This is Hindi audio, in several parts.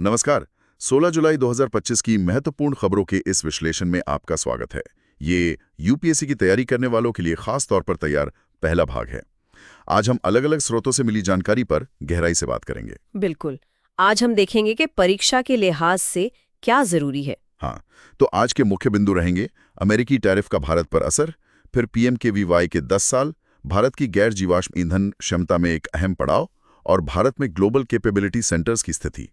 नमस्कार। 16 जुलाई 2025 की महत्वपूर्ण खबरों के इस विश्लेषण में आपका स्वागत है। ये यूपीएससी की तैयारी करने वालों के लिए खास तौर पर तैयार पहला भाग है। आज हम अलग-अलग स्रोतों से मिली जानकारी पर गहराई से बात करेंगे। बिल्कुल। आज हम देखेंगे कि परीक्षा के लिहाज से क्या जरूरी है। हाँ, तो आज के मुख्य बिंदु रहेंगे अमेरिकी टैरिफ का भारत पर असर, फिर पीएमकेवीवाई के 10 साल, भारत की गैर जीवाश्म ईंधन क्षमता में एक अहम पड़ाव और भारत में ग्लोबल कैपेबिलिटी सेंटर्स की स्थिति।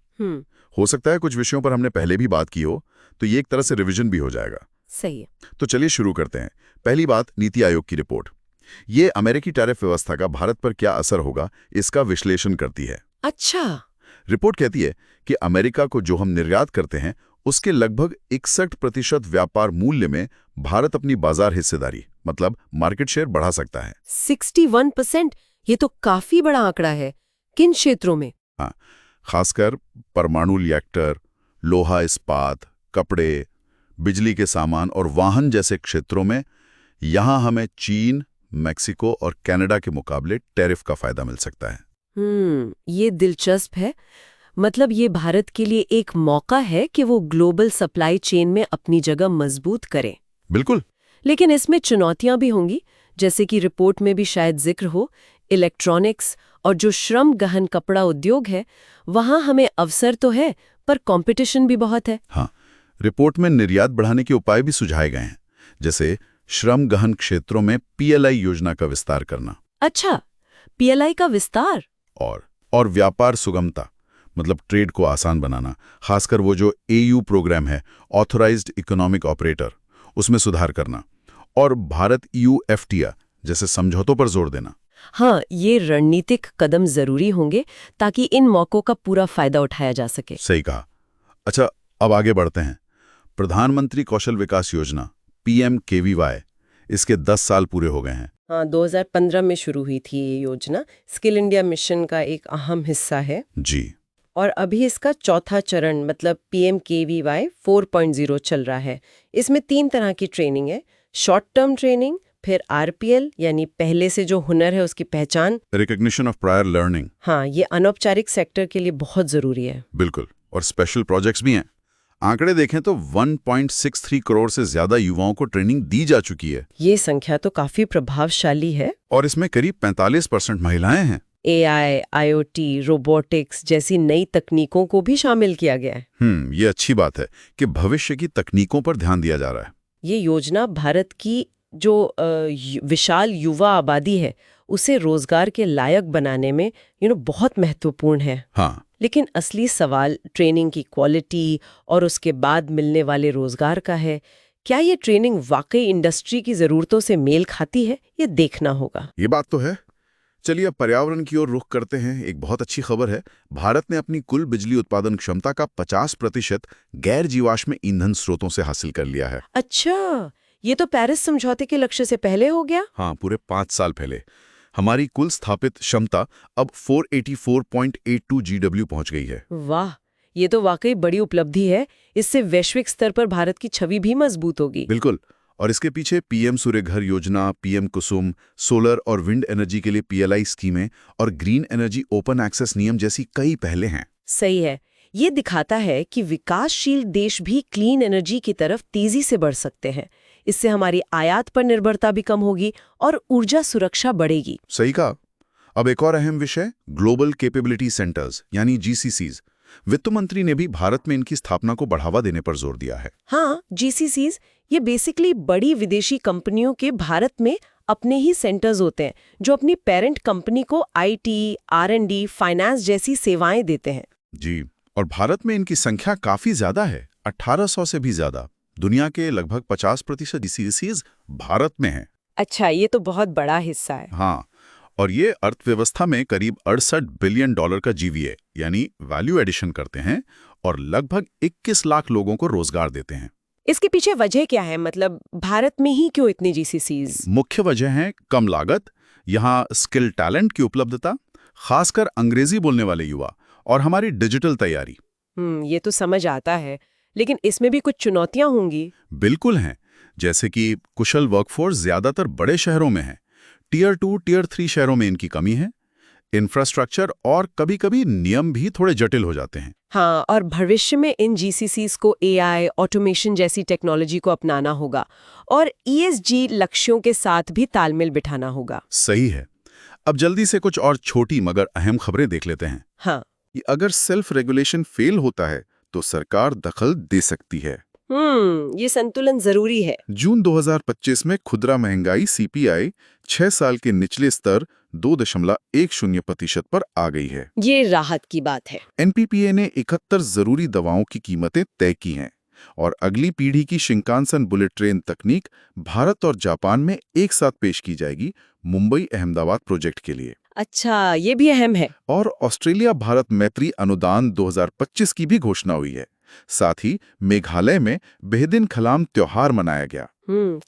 हो सकता है कुछ विषयों पर हमने पहले भी बात की हो, तो ये एक तरह से रिवीजन भी हो जाएगा। सही है। तो चलिए शुरू करते हैं। पहली बात, नीति आयोग की रिपोर्ट। ये अमेरिकी टैरिफ व्यवस्था का भारत पर क्या असर होगा, इसका विश्लेषण करती है। अच्छा। रिपोर्ट कहती है कि अमेरिका को जो हम निर्यात करते हैं उसके लगभग 61% व्यापार मूल्य में भारत अपनी बाजार हिस्सेदारी मतलब मार्केट शेयर बढ़ा सकता है। 61%? ये तो काफी बड़ा आंकड़ा है। किन क्षेत्रों में? हाँ, खासकर परमाणु रिएक्टर, लोहा इस्पात, कपड़े, बिजली के सामान और वाहन जैसे क्षेत्रों में। यहां हमें चीन, मेक्सिको और कनाडा के मुकाबले टैरिफ का फायदा मिल सकता है। ये दिलचस्प है। मतलब ये भारत के लिए एक मौका है कि वो ग्लोबल सप्लाई चेन में अपनी जगह मजबूत करे। बिल्कुल। लेकिन इसमें चुनौतियां भी होंगी, जैसे कि रिपोर्ट में भी शायद जिक्र हो, इलेक्ट्रॉनिक्स और जो श्रम गहन कपड़ा उद्योग है, वहां हमें अवसर तो है पर कंपटीशन भी बहुत है। हाँ, रिपोर्ट में निर्यात बढ़ाने के उपाय भी सुझाए गए हैं, जैसे श्रम गहन क्षेत्रों में पीएलआई योजना का विस्तार करना। अच्छा, पीएलआई का विस्तार। और व्यापार सुगमता मतलब ट्रेड को आसान बनाना, खासकर वो जो एयू प्रोग्राम है, ऑथराइज्ड इकोनॉमिक ऑपरेटर, उसमें सुधार करना और भारत ईयू एफटीए जैसे समझौतों पर जोर देना। हाँ, ये रणनीतिक कदम जरूरी होंगे ताकि इन मौकों का पूरा फायदा उठाया जा सके। सही कहा। अच्छा, अब आगे बढ़ते हैं। प्रधानमंत्री कौशल विकास योजना पीएमकेवीवाई, इसके 10 साल पूरे हो गए हैं। हाँ, 2015 में शुरू हुई थी ये योजना। स्किल इंडिया मिशन का एक अहम हिस्सा है जी। और अभी इसका चौथा चरण मतलब पीएमकेवीवाई 4.0 चल रहा है। इसमें 3 तरह की ट्रेनिंग है, शॉर्ट टर्म ट्रेनिंग, फिर आरपीएल यानी पहले से जो हुनर है उसकी पहचान, रिकॉग्निशन ऑफ प्रायर लर्निंग। हाँ, ये अनौपचारिक सेक्टर के लिए बहुत जरूरी है। बिल्कुल। और स्पेशल प्रोजेक्ट्स भी हैं। आंकड़े देखें तो 1.63 करोड़ से ज्यादा युवाओं को ट्रेनिंग दी जा चुकी है। ये संख्या तो काफी प्रभावशाली है। और इसमें करीब 45% महिलाएं हैं। एआई, आईओटी, रोबोटिक्स जैसी नई तकनीकों को भी शामिल किया गया है। ये अच्छी बात है कि भविष्य की तकनीकों पर ध्यान दिया जा रहा है। ये योजना भारत की जो विशाल युवा आबादी है उसे रोजगार के लायक बनाने में बहुत महत्वपूर्ण है। हाँ। लेकिन असली सवाल ट्रेनिंग की क्वालिटी और उसके बाद मिलने वाले रोजगार का है। क्या ये ट्रेनिंग वाकई इंडस्ट्री की जरूरतों से मेल खाती है, ये देखना होगा। ये बात तो है। चलिए अब पर्यावरण की ओर रुख करते हैं। एक बहुत अच्छी खबर है, भारत ने अपनी कुल बिजली उत्पादन क्षमता का 50% गैर जीवाश्म ईंधन स्रोतों से हासिल कर लिया है। अच्छा, ये तो पेरिस समझौते के लक्ष्य से पहले हो गया। हाँ, पूरे 5 साल पहले। हमारी कुल स्थापित क्षमता अब 484.82 GW पहुंच गई है। वाह, ये तो वाकई बड़ी उपलब्धि है। इससे वैश्विक स्तर पर भारत की छवि भी मजबूत होगी। बिल्कुल। और इसके पीछे पीएम सूर्य घर योजना, पीएम कुसुम, सोलर और विंड एनर्जी के लिए पीएलआई स्कीमें और ग्रीन एनर्जी ओपन एक्सेस नियम जैसी कई पहले हैं। सही है। ये दिखाता है कि विकासशील देश भी क्लीन एनर्जी की तरफ तेजी से बढ़ सकते हैं। इससे हमारी आयात पर निर्भरता भी कम होगी और ऊर्जा सुरक्षा बढ़ेगी। सही कहा। अब एक और अहम विषय, ग्लोबल कैपेबिलिटी सेंटर्स यानी जीसीसीज। वित्त मंत्री ने भी भारत में इनकी स्थापना को बढ़ावा देने पर जोर दिया है। हाँ, जीसीसीज ये बेसिकली बड़ी विदेशी कंपनियों के भारत में अपने ही सेंटर्स होते हैं जो अपनी पेरेंट कंपनी को आईटी, आरएनडी, फाइनेंस जैसी सेवाएं देते हैं। जी। और भारत में इनकी संख्या काफी ज्यादा है, 1800 से भी ज्यादा। दुनिया के लगभग 50% जीसीसीज भारत में हैं। अच्छा, ये तो बहुत बड़ा हिस्सा है। हाँ, और ये अर्थव्यवस्था में करीब 68 बिलियन डॉलर का जीवीए यानी वैल्यू एडिशन करते हैं और लगभग 21 लाख लोगों को रोजगार देते हैं। इसके पीछे वजह क्या है? मतलब भारत में ही क्यों इतनी जीसीसीज? मुख्य वजह है कम लागत, यहाँ स्किल टैलेंट की उपलब्धता, खासकर अंग्रेजी बोलने वाले युवा, और हमारी डिजिटल तैयारी। ये तो समझ आता है, लेकिन इसमें भी कुछ चुनौतियां होंगी। बिल्कुल हैं, जैसे कि कुशल वर्कफोर्स ज्यादातर बड़े शहरों में है, टियर 2, टियर 3 शहरों में इनकी कमी है। इंफ्रास्ट्रक्चर और कभी-कभी नियम भी थोड़े जटिल हो जाते हैं। हाँ, और भविष्य में इन जीसीसीज को एआई, ऑटोमेशन जैसी टेक्नोलॉजी को अपनाना होगा और ईएसजी लक्ष्यों के साथ भी तालमेल बिठाना होगा। सही है। अब जल्दी से कुछ और छोटी मगर अहम खबरें देख लेते हैं हाँ। कि अगर सेल्फ रेगुलेशन फेल होता है तो सरकार दखल दे सकती है। ये संतुलन जरूरी है। जून 2025 में खुदरा महंगाई सीपीआई 6 साल के निचले स्तर 2.10% पर आ गई है। ये राहत की बात है। एनपीपीए ने 71 जरूरी दवाओं की कीमतें तय की हैं और अगली पीढ़ी की शिंकानसन बुलेट ट्रेन तकनीक भारत और जापान में एक साथ पेश की जाएगी मुंबई अहमदाबाद प्रोजेक्ट के लिए। अच्छा, ये भी अहम है। और ऑस्ट्रेलिया भारत मैत्री अनुदान 2025 की भी घोषणा हुई है। साथ ही मेघालय में बेहदिन खलाम त्योहार मनाया गया।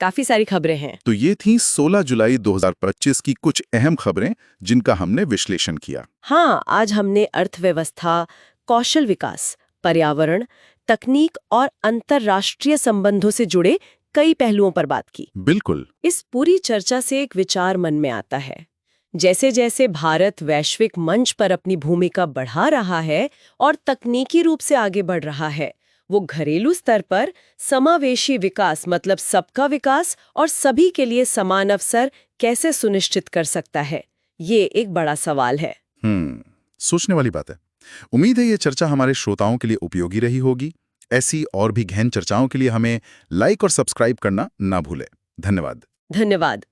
काफी सारी खबरें हैं। तो ये थी 16 जुलाई 2025 की कुछ अहम खबरें जिनका हमने विश्लेषण किया। हाँ, आज हमने अर्थव्यवस्था, कौशल विकास, पर्यावरण, तकनीक और अंतर्राष्ट्रीय संबंधों से जुड़े कई पहलुओं पर बात की। बिल्कुल। इस पूरी चर्चा से एक विचार मन में आता है। जैसे जैसे भारत वैश्विक मंच पर अपनी भूमिका बढ़ा रहा है और तकनीकी रूप से आगे बढ़ रहा है, वो घरेलू स्तर पर समावेशी विकास मतलब सबका विकास और सभी के लिए समान अवसर कैसे सुनिश्चित कर सकता है, ये एक बड़ा सवाल है। सोचने वाली बात है। उम्मीद है ये चर्चा हमारे श्रोताओं के लिए उपयोगी रही होगी। ऐसी और भी गहन चर्चाओं के लिए हमें लाइक और सब्सक्राइब करना ना भूलें। धन्यवाद। धन्यवाद।